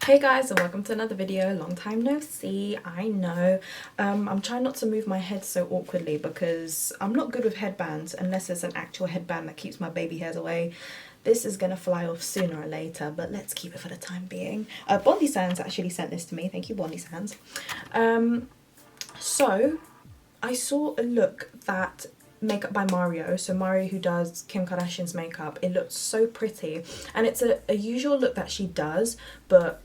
Hey guys, and welcome to another video. Long time no see, I know. I'm trying not to move my head so awkwardly because I'm not good with headbands unless it's an actual headband that keeps my baby hairs away. This is gonna fly off sooner or later, but let's keep it for the time being. Bondi Sands actually sent this to me. Thank you, Bondi Sands. So I saw a look that makeup by Mario, so Mario who does Kim Kardashian's makeup, it looked so pretty, and it's a usual look that she does, but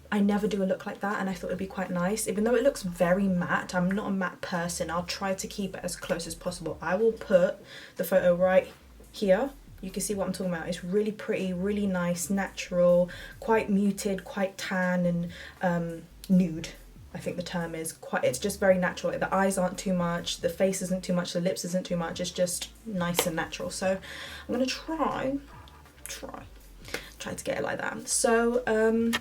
I never do a look like that, and I thought it'd be quite nice. Even though it looks very matte, I'm not a matte person. I'll try to keep it as close as possible. I will put the photo right here. You can see what I'm talking about. It's really pretty, really nice, natural, quite muted, quite tan, and nude. I think the term is quite, it's just very natural. The eyes aren't too much, the face isn't too much, the lips isn't too much. It's just nice and natural. So I'm gonna try to get it like that. So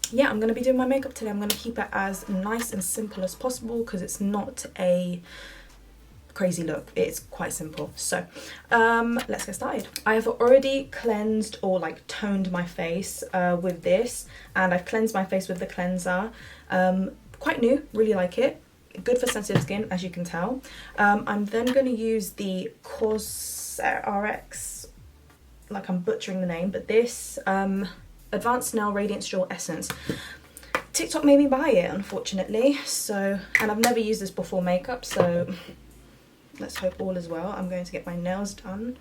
yeah, I'm going to be doing my makeup today. I'm going to keep it as nice and simple as possible because it's not a crazy look. It's quite simple. So let's get started. I have already cleansed or like toned my face with this, and I've cleansed my face with the cleanser. Quite new, really like it. Good for sensitive skin, as you can tell. I'm then going to use the COSRX, like I'm butchering the name, but this Advanced Nail Radiance Gel Essence. TikTok made me buy it, unfortunately. So, and I've never used this before makeup, so let's hope all is well. I'm going to get my nails done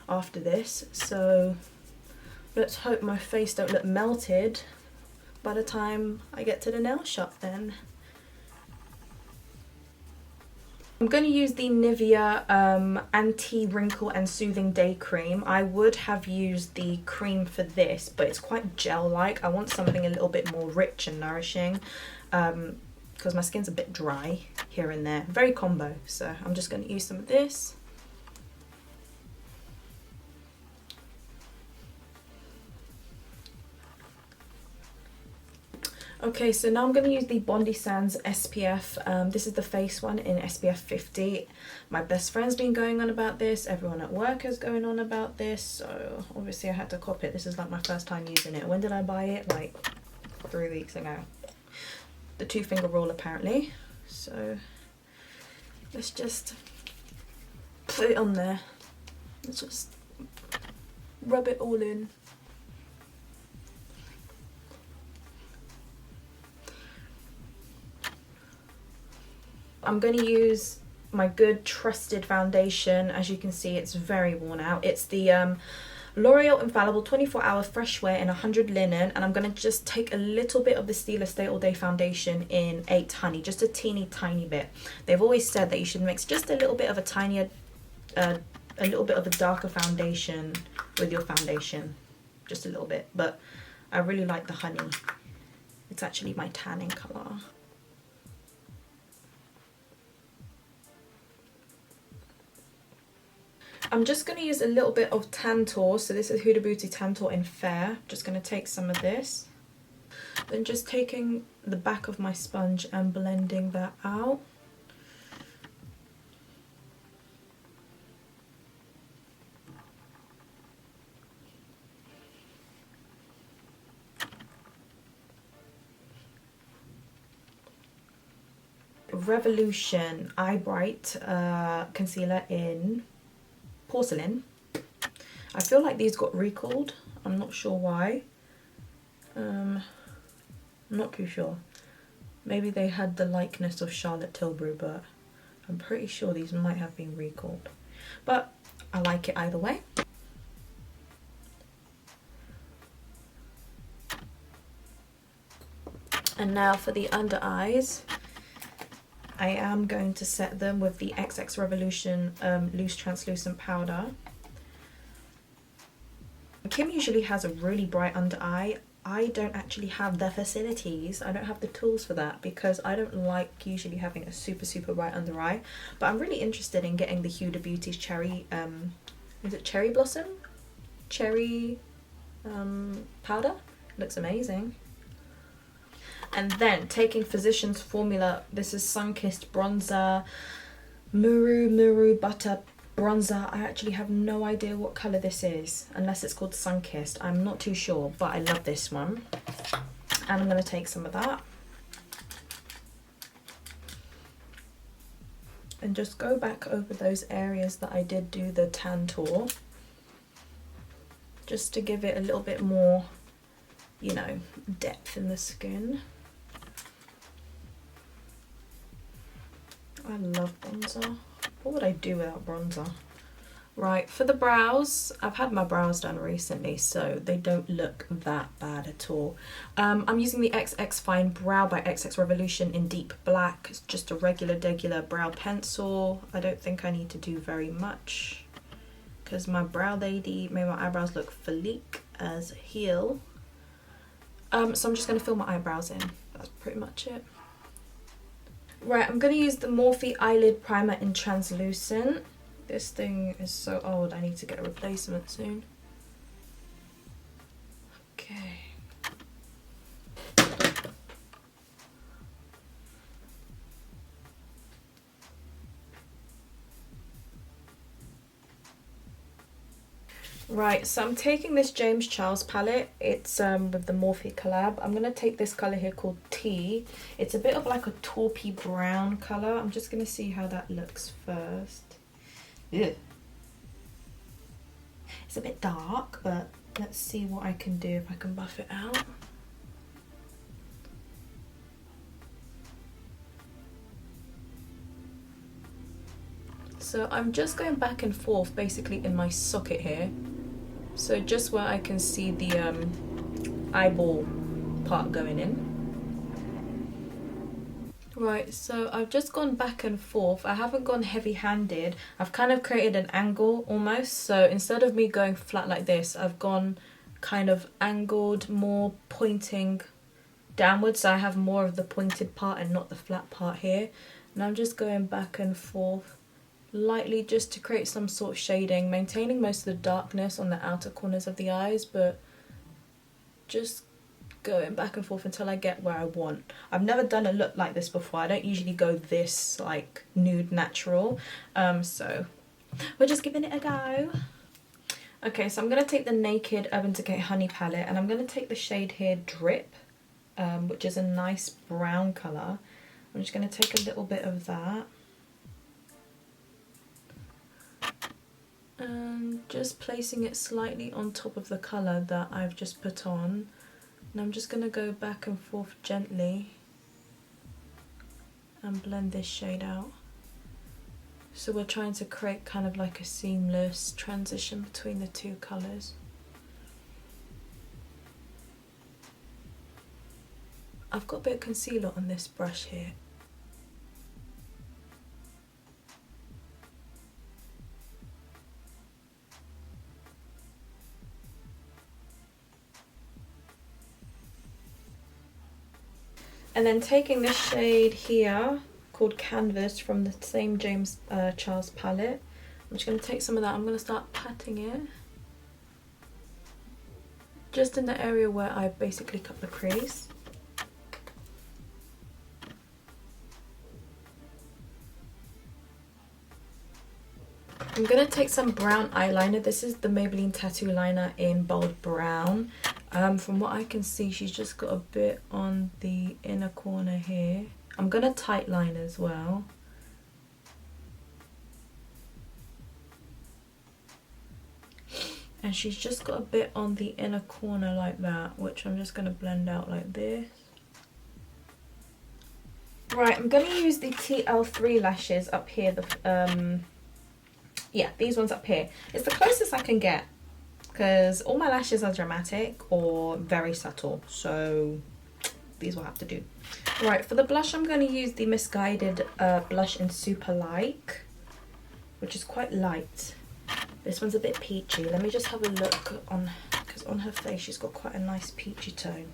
after this, so let's hope my face don't look melted by the time I get to the nail shop then. I'm going to use the Nivea Anti-Wrinkle and Soothing Day Cream. I would have used the cream for this, but it's quite gel-like. I want something a little bit more rich and nourishing because my skin's a bit dry here and there. Very combo, so I'm just going to use some of this. Okay, so now I'm going to use the Bondi Sands SPF. This is the face one in SPF 50. My best friend's been going on about this. Everyone at work is going on about this. So obviously I had to cop it. This is like my first time using it. When did I buy it? Like 3 weeks ago. The 2-finger rule apparently. So let's just put it on there. Let's just rub it all in. I'm going to use my good trusted foundation. As you can see, it's very worn out. It's the L'Oreal Infallible 24-Hour Fresh Wear in 100 Linen, and I'm going to just take a little bit of the Stila Stay All Day foundation in 8 Honey, just a teeny tiny bit. They've always said that you should mix just a little bit of a little bit of a darker foundation with your foundation, just a little bit. But I really like the honey. It's actually my tanning color. I'm just going to use a little bit of Tantor. So this is Huda Beauty Tantor in Fair. Just going to take some of this. Then just taking the back of my sponge and blending that out. Revolution Eye Bright concealer in Porcelain. I feel like these got recalled. I'm not sure why. I'm not too sure. Maybe they had the likeness of Charlotte Tilbury, but I'm pretty sure these might have been recalled. But I like it either way. And now for the under eyes. I am going to set them with the XX Revolution Loose Translucent Powder. Kim usually has a really bright under eye. I don't actually have the facilities. I don't have the tools for that because I don't like usually having a super bright under eye. But I'm really interested in getting the Huda Beauty's Cherry, is it Cherry Blossom? Cherry powder. Looks amazing. And then taking Physicians Formula, this is Sunkissed Bronzer, Muru Butter Bronzer. I actually have no idea what colour this is, unless it's called Sunkissed. I'm not too sure, but I love this one. And I'm going to take some of that and just go back over those areas that I did do the tan tour, just to give it a little bit more, you know, depth in the skin. I love bronzer. What would I do without bronzer? Right, for the brows, I've had my brows done recently, so they don't look that bad at all. I'm using the XX Fine Brow by XX Revolution in Deep Black. It's just a regular brow pencil. I don't think I need to do very much because my brow lady made my eyebrows look Philique as heel. So I'm just going to fill my eyebrows in. That's pretty much it. Right, I'm going to use the Morphe Eyelid Primer in Translucent. This thing is so old, I need to get a replacement soon. Okay. Right, so I'm taking this James Charles palette. It's with the Morphe collab. I'm going to take this colour here called Tea. It's a bit of like a taupey brown colour. I'm just going to see how that looks first. Yeah. It's a bit dark, but let's see what I can do if I can buff it out. So I'm just going back and forth basically in my socket here. So just where I can see the eyeball part going in. Right, so I've just gone back and forth. I haven't gone heavy-handed. I've kind of created an angle almost. So instead of me going flat like this, I've gone kind of angled, more pointing downwards. So I have more of the pointed part and not the flat part here. And I'm just going back and forth lightly just to create some sort of shading, maintaining most of the darkness on the outer corners of the eyes, but just going back and forth until I get where I want. I've never done a look like this before. I don't usually go this like nude natural, so we're just giving it a go. Okay, so I'm going to take the Naked Urban Decay Honey palette and I'm going to take the shade here Drip, which is a nice brown colour. I'm just going to take a little bit of that and just placing it slightly on top of the colour that I've just put on. And I'm just going to go back and forth gently and blend this shade out. So we're trying to create kind of like a seamless transition between the two colours. I've got a bit of concealer on this brush here. And then taking this shade here called Canvas from the same James Charles palette, I'm just going to take some of that. I'm going to start patting it just in the area where I basically cut the crease. I'm going to take some brown eyeliner. This is the Maybelline Tattoo Liner in Bold Brown. From what I can see, she's just got a bit on the inner corner here. I'm going to tight line as well. And she's just got a bit on the inner corner like that, which I'm just going to blend out like this. Right, I'm going to use the TL3 lashes up here. Yeah, these ones up here. It's the closest I can get because all my lashes are dramatic or very subtle, so these will have to do. Right, for the blush I'm going to use the Misguided blush in Super Like, which is quite light. This one's a bit peachy. Let me just have a look on, because on her face she's got quite a nice peachy tone.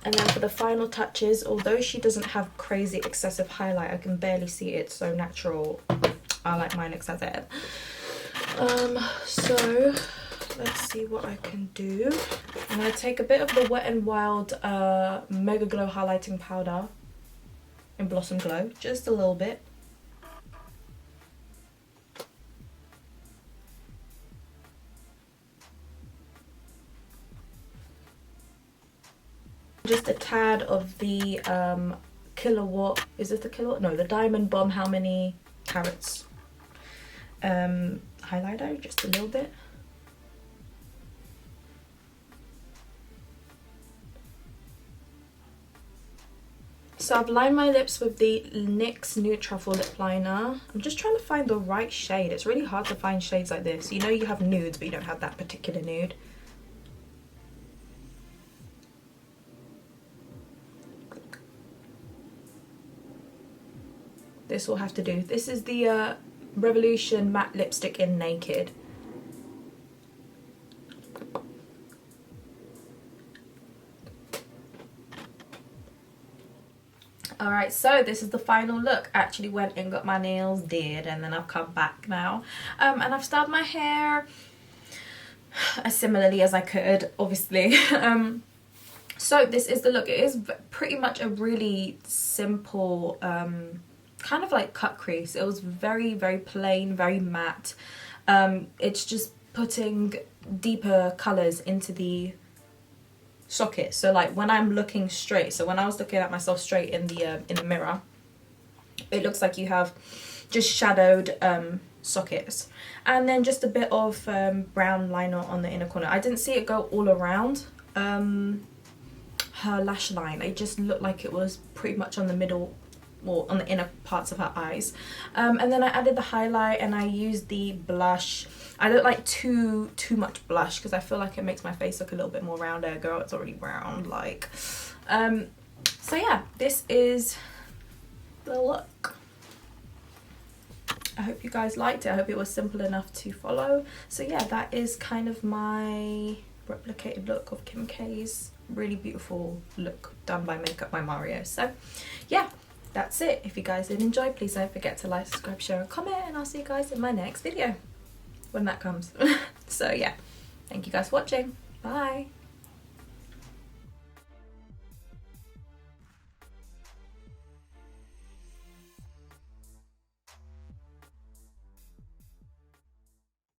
And then for the final touches, although she doesn't have crazy excessive highlight, I can barely see it, so natural. I like mine excessive. So let's see what I can do. I'm going to take a bit of the Wet n Wild Mega Glow highlighting powder in Blossom Glow, just a little bit. Just a tad of the kilowatt, is it the kilowatt? No, the Diamond Bomb How Many Carats highlighter, just a little bit. So I've lined my lips with the NYX Nude Truffle Lip Liner. I'm just trying to find the right shade. It's really hard to find shades like this. You know you have nudes, but you don't have that particular nude. This will have to do. This is the Revolution Matte Lipstick in Naked. Alright, so this is the final look. I actually went and got my nails did, and then I've come back now. And I've styled my hair as similarly as I could, obviously. So this is the look. It is pretty much a really simple, kind of like cut crease. It was very, very plain, very matte. It's just putting deeper colours into the socket. So like when I'm looking straight, so when I was looking at myself straight in the mirror, it looks like you have just shadowed sockets, and then just a bit of brown liner on the inner corner. I didn't see it go all around her lash line. It just looked like it was pretty much on the middle or on the inner parts of her eyes. And then I added the highlight, and I used the blush. I don't like too much blush because I feel like it makes my face look a little bit more rounder. Girl, it's already round, like. So yeah, this is the look. I hope you guys liked it. I hope it was simple enough to follow. So yeah, that is kind of my replicated look of Kim K's really beautiful look done by Makeup by Mario. So yeah, that's it. If you guys did enjoy, please don't forget to like, subscribe, share and comment, and I'll see you guys in my next video when that comes. So yeah, thank you guys for watching. Bye.